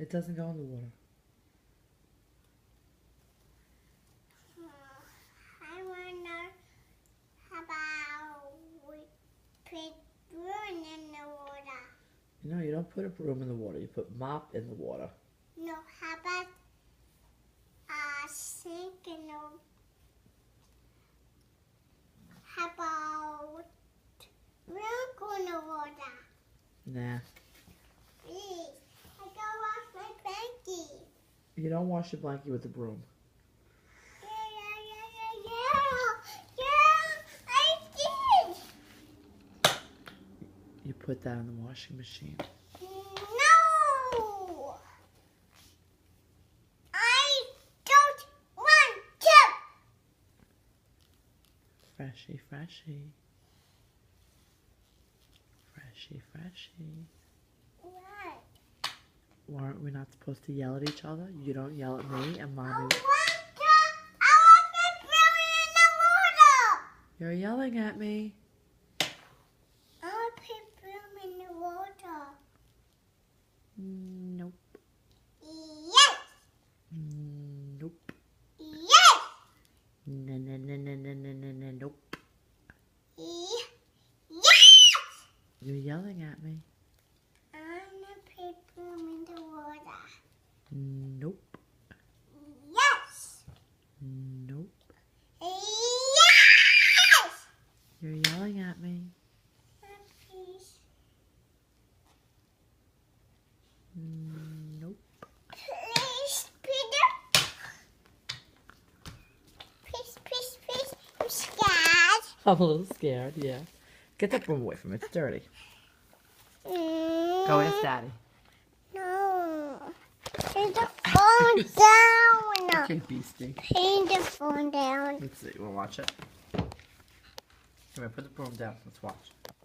It doesn't go in the water. I wonder how about we put broom in the water. No, you don't put a broom in the water. You put mop in the water. No, how about sink in the how about broom in the water? Nah. Please, I go wash my blankie. You don't wash your blanket with the broom. Yeah, I did. You put that in the washing machine. No, I don't want to. Freshy, freshy. Freshy, freshy. What? Weren't we not supposed to yell at each other? You don't yell at me and I Mommy. want to throw it in the water. You're yelling at me. I want to put broom in the water. Nope. Yes. Nope. Yes. No, no, no, no, no, no, no, no, nope. Yes. You're yelling at me. I want to put broom in the water. Nope. Yes. Nope. Yes. You're yelling at me. Please. Nope. Please, Peter. Please. I'm scared. I'm a little scared, yeah. Get that broom away from me. It's dirty. Go ask Daddy. No. Put the phone down. Okay, Beastie. Put the phone down. Let's see. You want to watch it? Come here, put the broom down. Let's watch.